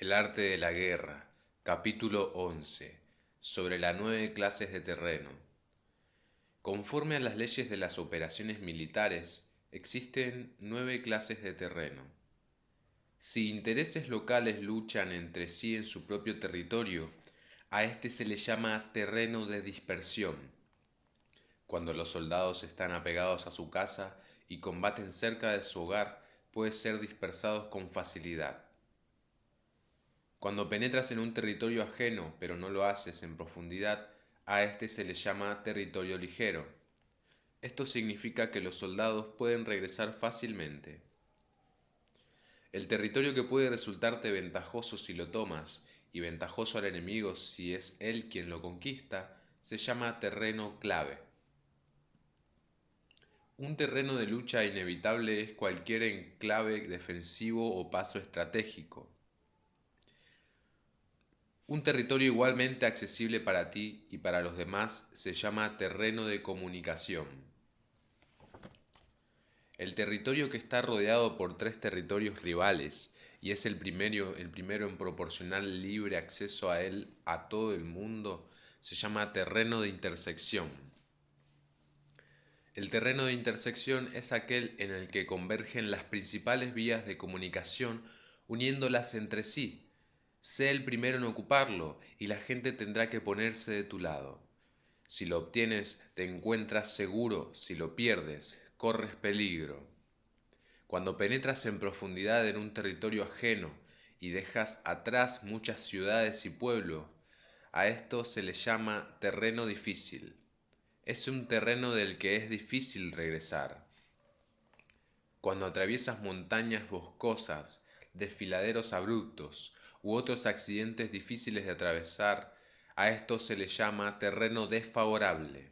El arte de la guerra, capítulo 11, sobre las 9 clases de terreno. Conforme a las leyes de las operaciones militares, existen 9 clases de terreno. Si intereses locales luchan entre sí en su propio territorio, a este se le llama terreno de dispersión. Cuando los soldados están apegados a su casa y combaten cerca de su hogar, pueden ser dispersados con facilidad. Cuando penetras en un territorio ajeno, pero no lo haces en profundidad, a este se le llama territorio ligero. Esto significa que los soldados pueden regresar fácilmente. El territorio que puede resultarte ventajoso si lo tomas y ventajoso al enemigo si es él quien lo conquista, se llama terreno clave. Un terreno de lucha inevitable es cualquier enclave defensivo o paso estratégico. Un territorio igualmente accesible para ti y para los demás se llama terreno de comunicación. El territorio que está rodeado por 3 territorios rivales y es el primero en proporcionar libre acceso a él a todo el mundo se llama terreno de intersección. El terreno de intersección es aquel en el que convergen las principales vías de comunicación uniéndolas entre sí. Sé el primero en ocuparlo y la gente tendrá que ponerse de tu lado. Si lo obtienes, te encuentras seguro; si lo pierdes, corres peligro. Cuando penetras en profundidad en un territorio ajeno y dejas atrás muchas ciudades y pueblos, a esto se le llama terreno difícil. Es un terreno del que es difícil regresar. Cuando atraviesas montañas boscosas, desfiladeros abruptos u otros accidentes difíciles de atravesar, a esto se le llama terreno desfavorable.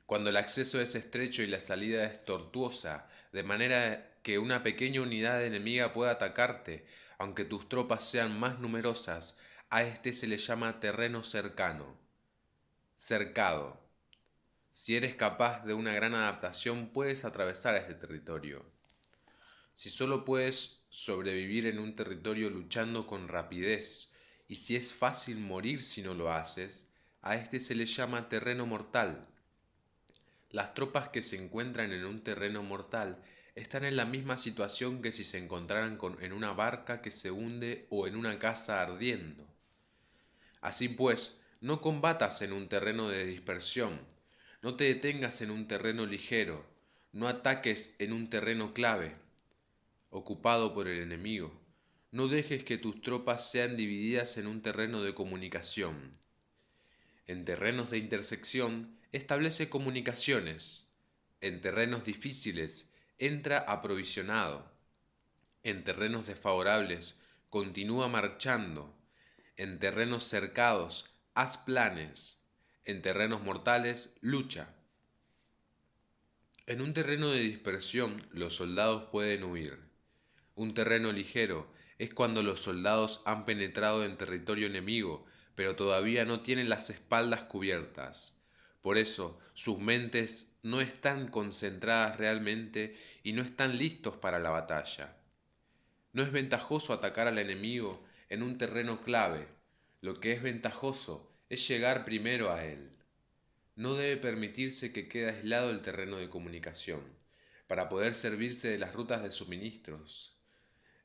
Cuando el acceso es estrecho y la salida es tortuosa, de manera que una pequeña unidad enemiga pueda atacarte, aunque tus tropas sean más numerosas, a este se le llama terreno cercano. Cercado. Si eres capaz de una gran adaptación, puedes atravesar este territorio. Si solo puedes sobrevivir en un territorio luchando con rapidez, y si es fácil morir si no lo haces, a este se le llama terreno mortal. Las tropas que se encuentran en un terreno mortal están en la misma situación que si se encontraran en una barca que se hunde o en una casa ardiendo. Así pues, no combatas en un terreno de dispersión, no te detengas en un terreno ligero, no ataques en un terreno clave, ocupado por el enemigo. No dejes que tus tropas sean divididas en un terreno de comunicación. En terrenos de intersección, establece comunicaciones. En terrenos difíciles, entra aprovisionado. En terrenos desfavorables, continúa marchando. En terrenos cercados, haz planes. En terrenos mortales, lucha. En un terreno de dispersión, los soldados pueden huir. Un terreno ligero es cuando los soldados han penetrado en territorio enemigo, pero todavía no tienen las espaldas cubiertas. Por eso, sus mentes no están concentradas realmente y no están listos para la batalla. No es ventajoso atacar al enemigo en un terreno clave. Lo que es ventajoso es llegar primero a él. No debe permitirse que quede aislado el terreno de comunicación, para poder servirse de las rutas de suministros.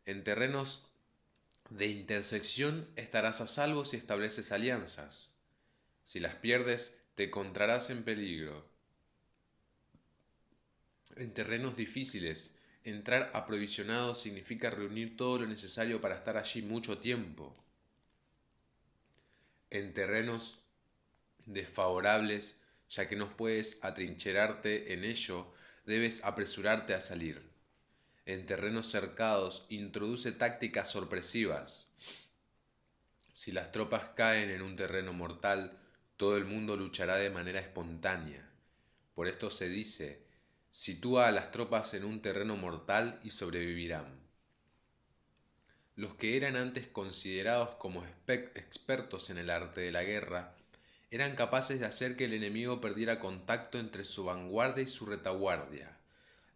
En terrenos de intersección estarás a salvo si estableces alianzas. Si las pierdes, te encontrarás en peligro. En terrenos difíciles, entrar aprovisionado significa reunir todo lo necesario para estar allí mucho tiempo. En terrenos desfavorables, ya que no puedes atrincherarte en ello, debes apresurarte a salir. En terrenos cercados, introduce tácticas sorpresivas. Si las tropas caen en un terreno mortal, todo el mundo luchará de manera espontánea. Por esto se dice: sitúa a las tropas en un terreno mortal y sobrevivirán. Los que eran antes considerados como expertos en el arte de la guerra, eran capaces de hacer que el enemigo perdiera contacto entre su vanguardia y su retaguardia.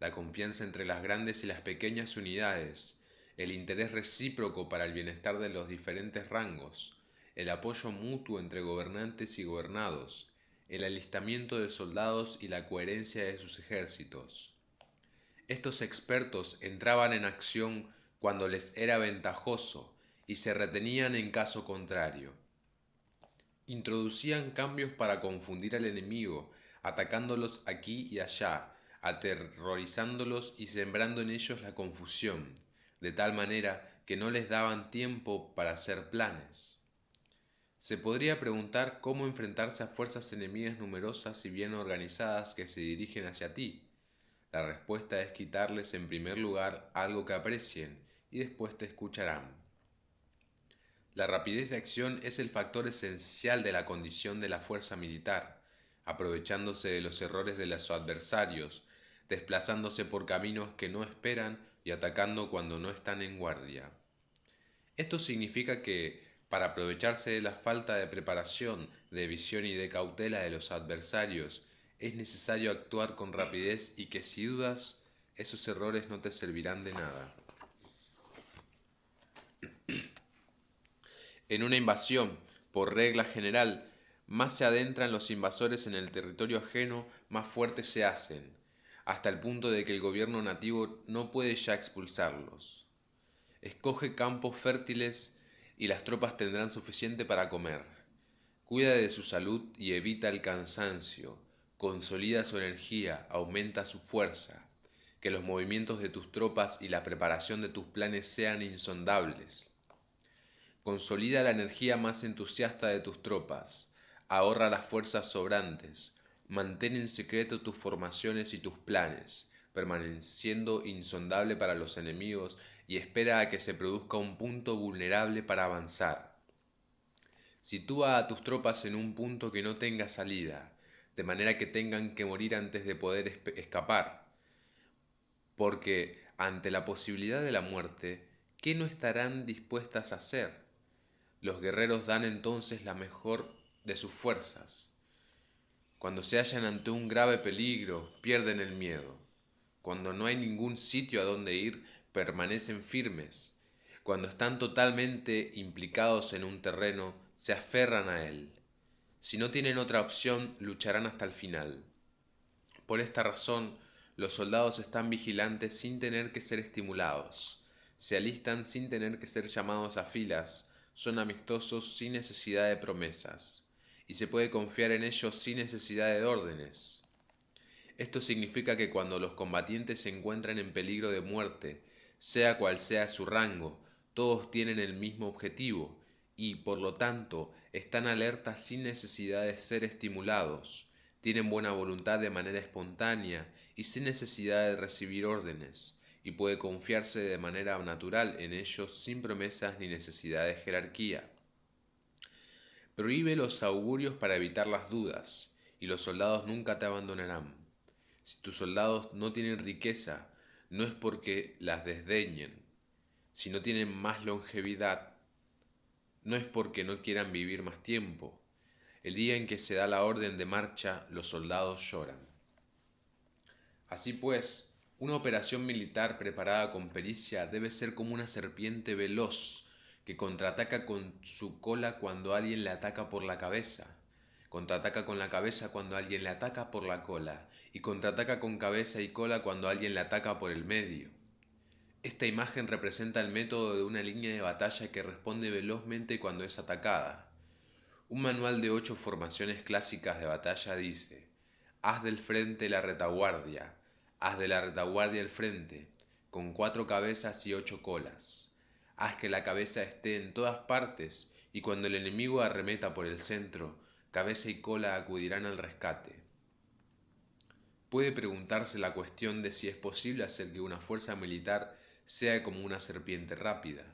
La confianza entre las grandes y las pequeñas unidades el interés recíproco para el bienestar de los diferentes rangos, el apoyo mutuo entre gobernantes y gobernados, el alistamiento de soldados y la coherencia de sus ejércitos. Estos expertos entraban en acción cuando les era ventajoso y se retenían en caso contrario. Introducían cambios para confundir al enemigo, atacándolos aquí y allá, aterrorizándolos y sembrando en ellos la confusión, de tal manera que no les daban tiempo para hacer planes. Se podría preguntar cómo enfrentarse a fuerzas enemigas numerosas y bien organizadas que se dirigen hacia ti. La respuesta es quitarles en primer lugar algo que aprecien y después te escucharán. La rapidez de acción es el factor esencial de la condición de la fuerza militar, aprovechándose de los errores de los adversarios, desplazándose por caminos que no esperan y atacando cuando no están en guardia. Esto significa que, para aprovecharse de la falta de preparación, de visión y de cautela de los adversarios, es necesario actuar con rapidez y que si dudas, esos errores no te servirán de nada. En una invasión, por regla general, más se adentran los invasores en el territorio ajeno, más fuertes se hacen, hasta el punto de que el gobierno nativo no puede ya expulsarlos. Escoge campos fértiles y las tropas tendrán suficiente para comer. Cuida de su salud y evita el cansancio. Consolida su energía, aumenta su fuerza. Que los movimientos de tus tropas y la preparación de tus planes sean insondables. Consolida la energía más entusiasta de tus tropas. Ahorra las fuerzas sobrantes. Mantén en secreto tus formaciones y tus planes, permaneciendo insondable para los enemigos y espera a que se produzca un punto vulnerable para avanzar. Sitúa a tus tropas en un punto que no tenga salida, de manera que tengan que morir antes de poder escapar. Porque, ante la posibilidad de la muerte, ¿qué no estarán dispuestas a hacer? Los guerreros dan entonces la mejor de sus fuerzas. Cuando se hallan ante un grave peligro, pierden el miedo. Cuando no hay ningún sitio a donde ir, permanecen firmes. Cuando están totalmente implicados en un terreno, se aferran a él. Si no tienen otra opción, lucharán hasta el final. Por esta razón, los soldados están vigilantes sin tener que ser estimulados. Se alistan sin tener que ser llamados a filas. Son amistosos sin necesidad de promesas. Y se puede confiar en ellos sin necesidad de órdenes. Esto significa que cuando los combatientes se encuentran en peligro de muerte, sea cual sea su rango, todos tienen el mismo objetivo y, por lo tanto, están alertas sin necesidad de ser estimulados, tienen buena voluntad de manera espontánea y sin necesidad de recibir órdenes, y puede confiarse de manera natural en ellos sin promesas ni necesidad de jerarquía. Prohíbe los augurios para evitar las dudas, y los soldados nunca te abandonarán. Si tus soldados no tienen riqueza, no es porque las desdeñen. Si no tienen más longevidad, no es porque no quieran vivir más tiempo. El día en que se da la orden de marcha, los soldados lloran. Así pues, una operación militar preparada con pericia debe ser como una serpiente veloz que contraataca con su cola cuando alguien le ataca por la cabeza. Contraataca con la cabeza cuando alguien le ataca por la cola, y contraataca con cabeza y cola cuando alguien le ataca por el medio. Esta imagen representa el método de una línea de batalla que responde velozmente cuando es atacada. Un manual de 8 formaciones clásicas de batalla dice: haz del frente la retaguardia, haz de la retaguardia el frente, con 4 cabezas y 8 colas. Haz que la cabeza esté en todas partes, y cuando el enemigo arremeta por el centro, cabeza y cola acudirán al rescate. Puede preguntarse la cuestión de si es posible hacer que una fuerza militar sea como una serpiente rápida.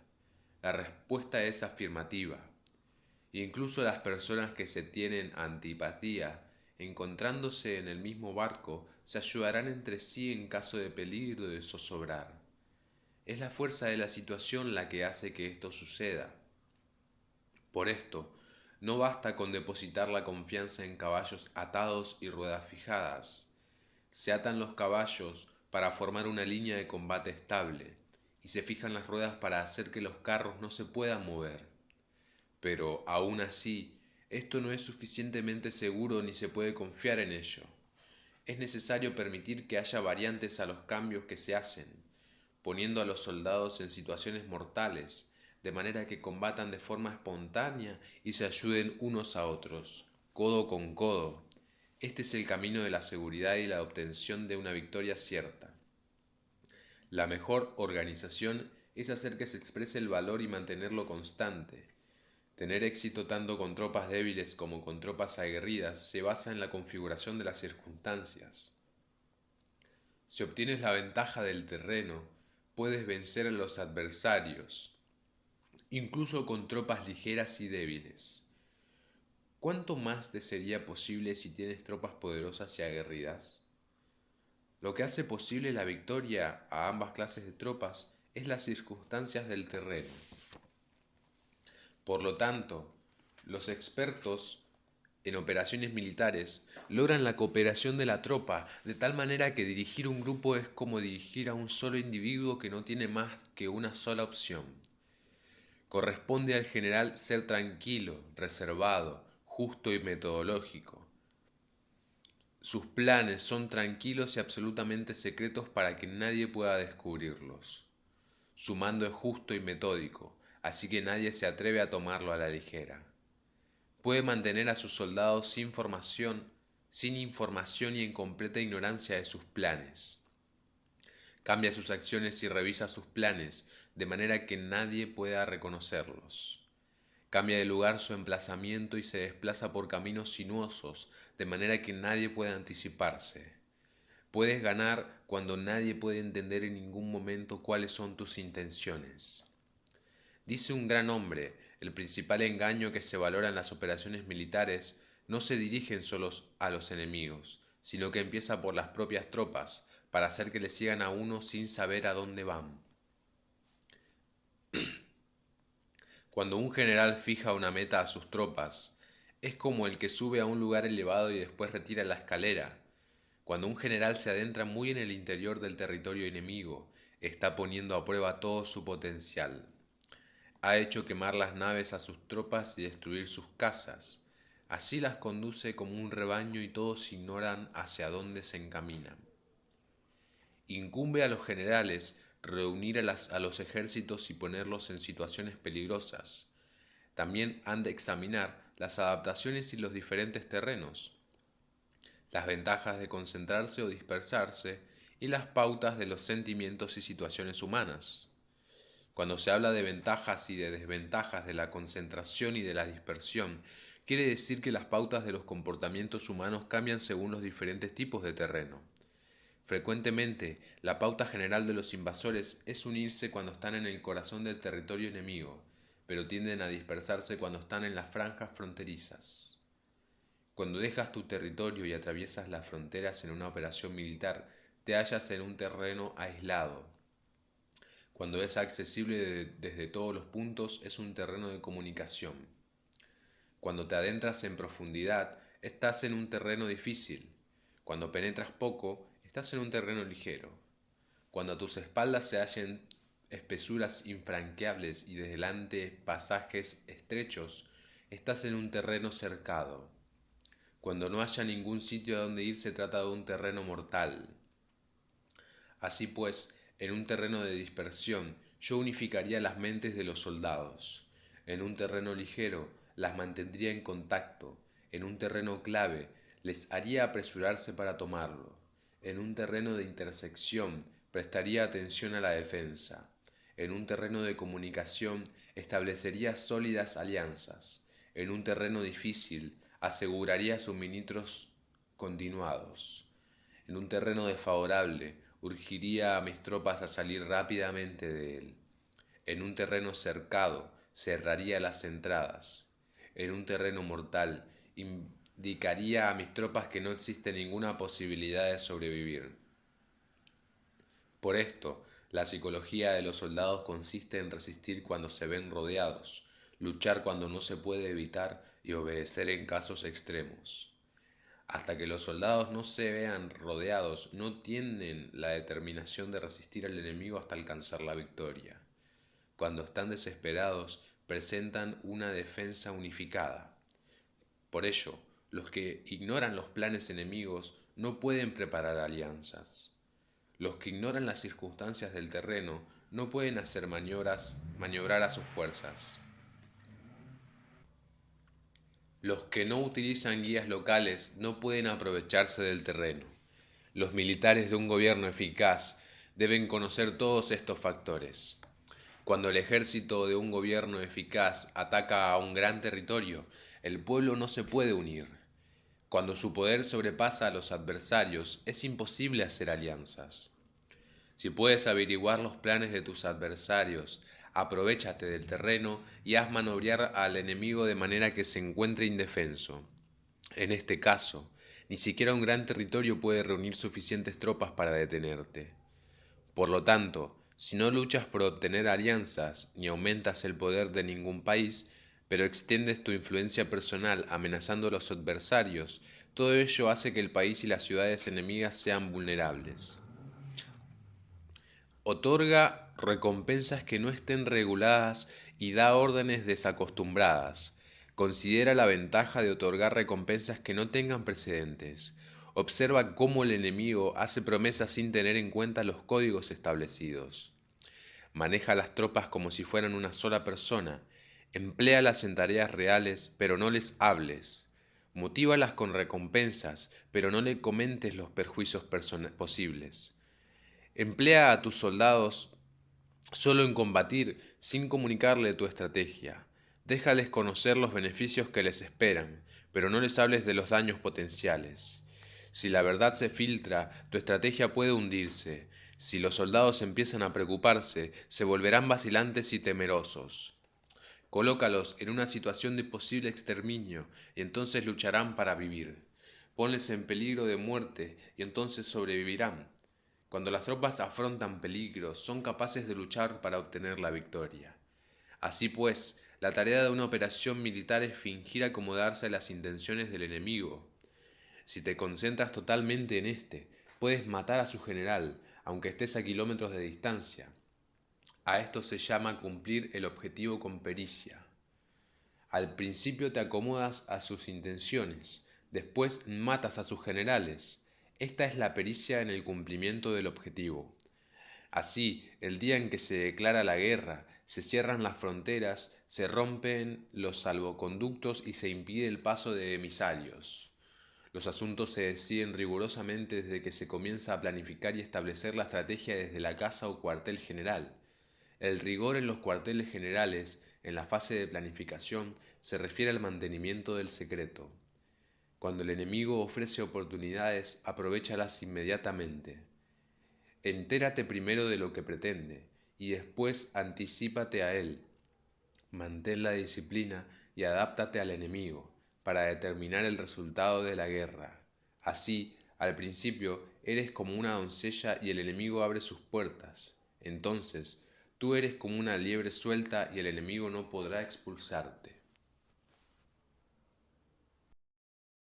La respuesta es afirmativa. Incluso las personas que se tienen antipatía, encontrándose en el mismo barco, se ayudarán entre sí en caso de peligro de zozobrar. Es la fuerza de la situación la que hace que esto suceda. Por esto, no basta con depositar la confianza en caballos atados y ruedas fijadas. Se atan los caballos para formar una línea de combate estable, y se fijan las ruedas para hacer que los carros no se puedan mover. Pero, aún así, esto no es suficientemente seguro ni se puede confiar en ello. Es necesario permitir que haya variantes a los cambios que se hacen, poniendo a los soldados en situaciones mortales, de manera que combatan de forma espontánea y se ayuden unos a otros, codo con codo. Este es el camino de la seguridad y la obtención de una victoria cierta. La mejor organización es hacer que se exprese el valor y mantenerlo constante. Tener éxito tanto con tropas débiles como con tropas aguerridas se basa en la configuración de las circunstancias. Si obtienes la ventaja del terreno, puedes vencer a los adversarios, incluso con tropas ligeras y débiles. ¿Cuánto más te sería posible si tienes tropas poderosas y aguerridas? Lo que hace posible la victoria a ambas clases de tropas es las circunstancias del terreno. Por lo tanto, los expertos en operaciones militares logran la cooperación de la tropa de tal manera que dirigir un grupo es como dirigir a un solo individuo que no tiene más que una sola opción. Corresponde al general ser tranquilo, reservado, justo y metodológico. Sus planes son tranquilos y absolutamente secretos para que nadie pueda descubrirlos. Su mando es justo y metódico, así que nadie se atreve a tomarlo a la ligera. Puede mantener a sus soldados sin información y en completa ignorancia de sus planes. Cambia sus acciones y revisa sus planes, de manera que nadie pueda reconocerlos. Cambia de lugar su emplazamiento y se desplaza por caminos sinuosos, de manera que nadie pueda anticiparse. Puedes ganar cuando nadie puede entender en ningún momento cuáles son tus intenciones. Dice un gran hombre, el principal engaño que se valora en las operaciones militares no se dirigen solo a los enemigos, sino que empieza por las propias tropas, para hacer que le sigan a uno sin saber a dónde van. Cuando un general fija una meta a sus tropas, es como el que sube a un lugar elevado y después retira la escalera. Cuando un general se adentra muy en el interior del territorio enemigo, está poniendo a prueba todo su potencial. Ha hecho quemar las naves a sus tropas y destruir sus casas. Así las conduce como un rebaño y todos ignoran hacia dónde se encaminan. Incumbe a los generales reunir a los ejércitos y ponerlos en situaciones peligrosas. También han de examinar las adaptaciones y los diferentes terrenos, las ventajas de concentrarse o dispersarse y las pautas de los sentimientos y situaciones humanas. Cuando se habla de ventajas y de desventajas de la concentración y de la dispersión, quiere decir que las pautas de los comportamientos humanos cambian según los diferentes tipos de terreno. Frecuentemente, la pauta general de los invasores es unirse cuando están en el corazón del territorio enemigo, pero tienden a dispersarse cuando están en las franjas fronterizas. Cuando dejas tu territorio y atraviesas las fronteras en una operación militar, te hallas en un terreno aislado. Cuando es accesible desde todos los puntos, es un terreno de comunicación. Cuando te adentras en profundidad, estás en un terreno difícil. Cuando penetras poco, estás en un terreno ligero. Cuando a tus espaldas se hallen espesuras infranqueables y delante pasajes estrechos, estás en un terreno cercado. Cuando no haya ningún sitio a donde ir, se trata de un terreno mortal. Así pues, en un terreno de dispersión, yo unificaría las mentes de los soldados. En un terreno ligero, las mantendría en contacto. En un terreno clave, les haría apresurarse para tomarlo. En un terreno de intersección, prestaría atención a la defensa. En un terreno de comunicación, establecería sólidas alianzas. En un terreno difícil, aseguraría suministros continuados. En un terreno desfavorable, urgiría a mis tropas a salir rápidamente de él. En un terreno cercado, cerraría las entradas. En un terreno mortal, indicaría a mis tropas que no existe ninguna posibilidad de sobrevivir. Por esto, la psicología de los soldados consiste en resistir cuando se ven rodeados, luchar cuando no se puede evitar y obedecer en casos extremos. Hasta que los soldados no se vean rodeados, no tienen la determinación de resistir al enemigo hasta alcanzar la victoria. Cuando están desesperados, presentan una defensa unificada. Por ello, los que ignoran los planes enemigos no pueden preparar alianzas. Los que ignoran las circunstancias del terreno no pueden hacer maniobrar a sus fuerzas. Los que no utilizan guías locales no pueden aprovecharse del terreno. Los militares de un gobierno eficaz deben conocer todos estos factores. Cuando el ejército de un gobierno eficaz ataca a un gran territorio, el pueblo no se puede unir. Cuando su poder sobrepasa a los adversarios, es imposible hacer alianzas. Si puedes averiguar los planes de tus adversarios, aprovéchate del terreno y haz maniobrar al enemigo de manera que se encuentre indefenso. En este caso, ni siquiera un gran territorio puede reunir suficientes tropas para detenerte. Por lo tanto, si no luchas por obtener alianzas ni aumentas el poder de ningún país, pero extiendes tu influencia personal amenazando a los adversarios, todo ello hace que el país y las ciudades enemigas sean vulnerables. Otorga recompensas que no estén reguladas y da órdenes desacostumbradas. Considera la ventaja de otorgar recompensas que no tengan precedentes. Observa cómo el enemigo hace promesas sin tener en cuenta los códigos establecidos. Maneja las tropas como si fueran una sola persona. Empléalas en tareas reales, pero no les hables. Motívalas con recompensas, pero no le comentes los perjuicios posibles. Emplea a tus soldados solo en combatir, sin comunicarle tu estrategia. Déjales conocer los beneficios que les esperan, pero no les hables de los daños potenciales. Si la verdad se filtra, tu estrategia puede hundirse. Si los soldados empiezan a preocuparse, se volverán vacilantes y temerosos. Colócalos en una situación de posible exterminio, y entonces lucharán para vivir. Ponles en peligro de muerte, y entonces sobrevivirán. Cuando las tropas afrontan peligros, son capaces de luchar para obtener la victoria. Así pues, la tarea de una operación militar es fingir acomodarse a las intenciones del enemigo. Si te concentras totalmente en este, puedes matar a su general, aunque estés a kilómetros de distancia. A esto se llama cumplir el objetivo con pericia. Al principio te acomodas a sus intenciones, después matas a sus generales. Esta es la pericia en el cumplimiento del objetivo. Así, el día en que se declara la guerra, se cierran las fronteras, se rompen los salvoconductos y se impide el paso de emisarios. Los asuntos se deciden rigurosamente desde que se comienza a planificar y establecer la estrategia desde la casa o cuartel general. El rigor en los cuarteles generales, en la fase de planificación, se refiere al mantenimiento del secreto. Cuando el enemigo ofrece oportunidades, aprovéchalas inmediatamente. Entérate primero de lo que pretende, y después anticípate a él. Mantén la disciplina y adáptate al enemigo, para determinar el resultado de la guerra. Así, al principio, eres como una doncella y el enemigo abre sus puertas. Entonces, tú eres como una liebre suelta y el enemigo no podrá expulsarte.